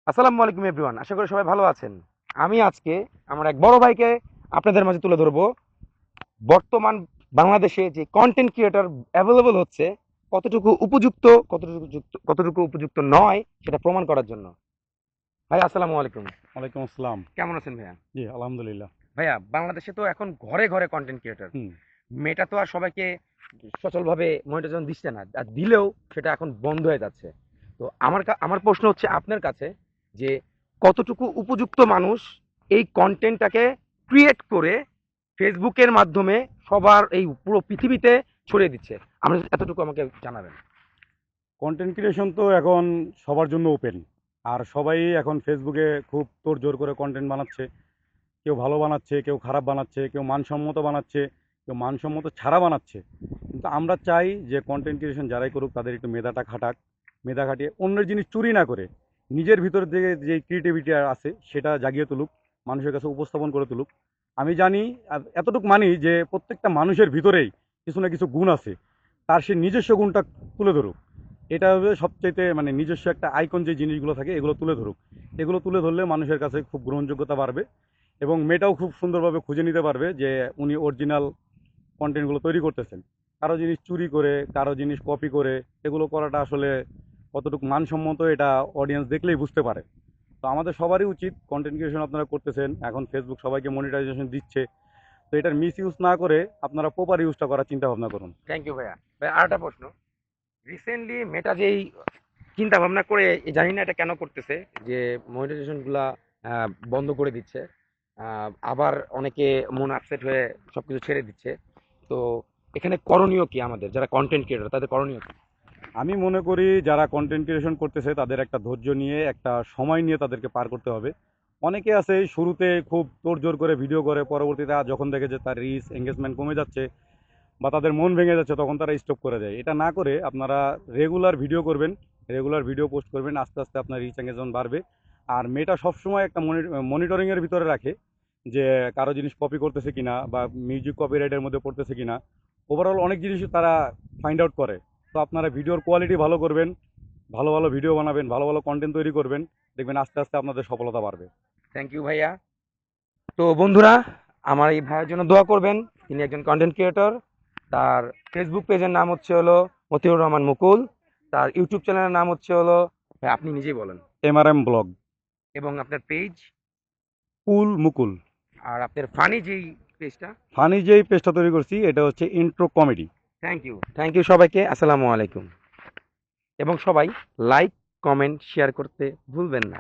আসসালামু আলাইকুম এভরিওয়ান, আশা করি সবাই ভালো আছেন। আমি আজকে আমার এক বড় ভাইকে আপনাদের মাঝে তুলে ধরবো বর্তমান বাংলাদেশে যে কন্টেন্ট ক্রিয়েটর অ্যাভেলেবল হচ্ছে কতটুকু উপযুক্ত, কতটুকু উপযুক্ত নয় সেটা প্রমাণ করার জন্য। ভাই আসসালামু আলাইকুম। ওয়ালাইকুম আসসালাম। কেমন আছেন ভাইয়া? জি, আলহামদুলিল্লাহ। ভাইয়া, বাংলাদেশে তো এখন ঘরে ঘরে কন্টেন্ট ক্রিয়েটর। হুম। মেটা তো আর সবাইকে সচলভাবে মনিটাইজেশন দিচ্ছে না, আর দিলেও সেটা এখন বন্ধ হয়ে যাচ্ছে। তো আমার প্রশ্ন হচ্ছে আপনার কাছে যে কতটুকু উপযুক্ত মানুষ এই কন্টেন্টটাকে ক্রিয়েট করে ফেসবুকের মাধ্যমে সবার এই পুরো পৃথিবীতে ছড়িয়ে দিচ্ছে, আমরা এতটুকু আমাকে জানাবেন। কন্টেন্ট ক্রিয়েশন তো এখন সবার জন্য ওপেন। আর সবাই এখন ফেসবুকে খুব তোড়জোড় করে কন্টেন্ট বানাচ্ছে। কেউ ভালো বানাচ্ছে, কেউ খারাপ বানাচ্ছে, কেউ মানসম্মত বানাচ্ছে, কেউ মানসম্মত ছাড়া বানাচ্ছে। কিন্তু আমরা চাই যে কন্টেন্ট ক্রিয়েশন যারাই করুক তাদের একটু মেধাটা খাটাক। মেধা খাটিয়ে অন্যের জিনিস চুরি না করে নিজের ভিতর থেকে যে ক্রিয়েটিভিটি আছে সেটা জাগিয়ে তুলুক, মানুষের কাছে উপস্থাপন করে তুলুক। আমি জানি আর এতটুকু মানি যে প্রত্যেকটা মানুষের ভিতরেই কিছু না কিছু গুণ আছে, তার সে নিজস্ব গুণটা তুলে ধরুক। এটা হবে সবচাইতে মানে নিজস্ব একটা আইকন, যে জিনিসগুলো থাকে এগুলো তুলে ধরুক। এগুলো তুলে ধরলে মানুষের কাছে খুব গ্রহণযোগ্যতা বাড়বে এবং মেয়েটাও খুব সুন্দরভাবে খুঁজে নিতে পারবে যে উনি অরিজিনাল কন্টেন্টগুলো তৈরি করতেছেন। কারো জিনিস চুরি করে, কারো জিনিস কপি করে এগুলো করাটা আসলে কতটুকু মানসম্মত এটা অডিয়েন্স দেখলেই বুঝতে পারে। তো আমাদের সবারই উচিত, কন্টেন্ট ক্রিয়েশন আপনারা করতেছেন, এখন ফেসবুক সবাইকে মনিটাইজেশন দিচ্ছে, তো এটার মিস ইউজ না করে আপনারা প্রপার ইউজটা করার চিন্তা ভাবনা করুন। থ্যাংক ইউ ভাইয়া। ভাই, আর একটা প্রশ্ন। রিসেন্টলি মেটা যেই চিন্তা ভাবনা করে, জানি না এটা কেন করতেছে, যে মনিটাইজেশন গুলা বন্ধ করে দিচ্ছে, আবার অনেকে মন আপসেট হয়ে সবকিছু ছেড়ে দিচ্ছে। তো এখানে করণীয় কি, আমাদের যারা কন্টেন্ট ক্রিয়েটর তাদের করণীয় কি? আমি মনে করি যারা কন্টেন্ট ক্রিয়েশন করতেছে তাদের একটা ধৈর্য নিয়ে, একটা সময় নিয়ে তাদেরকে পার করতে হবে। অনেকে আছে শুরুতে খুব তোড়জোড় করে ভিডিও করে, পরবর্তীতে যখন দেখে যে তার রিচ এঙ্গেজমেন্ট কমে যাচ্ছে বা তাদের মন ভেঙে যাচ্ছে তখন তারা স্টপ করে দেয়। এটা না করে আপনারা রেগুলার ভিডিও করবেন, রেগুলার ভিডিও পোস্ট করবেন, আস্তে আস্তে আপনার রিচ এঙ্গেজমেন্ট বাড়বে। আর মেয়েটা সবসময় একটা মনিটরিংয়ের ভিতরে রাখে যে কারো জিনিস কপি করতেছে কিনা বা মিউজিক কপিরাইটের মধ্যে পড়তেছে কিনা। ওভারঅল অনেক জিনিসই তারা ফাইন্ড আউট করে। তো আপনারা ভিডিওর কোয়ালিটি ভালো করবেন, ভালো ভালো ভিডিও বানাবেন, ভালো ভালো কন্টেন্ট তৈরি করবেন, দেখবেন আস্তে আস্তে আপনাদের সফলতা বাড়বে। থ্যাংক ইউ ভাইয়া। তো বন্ধুরা, আমার এই ভাইয়ের জন্য দোয়া করবেন। তিনি একজন কন্টেন্ট ক্রিয়েটর। তার ফেসবুক পেজের নাম হচ্ছে হলো মতিউর রহমান মুকুল। তার ইউটিউব চ্যানেলের নাম হচ্ছে হলো, ভাই আপনি নিজেই বলেন। MRM blog. এবং আপনার পেজ, কুল মুকুল। আর আপনার ফানি যেই পেজটা। ফানি যেই পেজটা তৈরি করছি এটা হচ্ছে ইন্ট্রো কমেডি। থ্যাংক ইউ সবাইকে। আসসালামু আলাইকুম। এবং সবাই লাইক, কমেন্ট, শেয়ার করতে ভুলবেন না।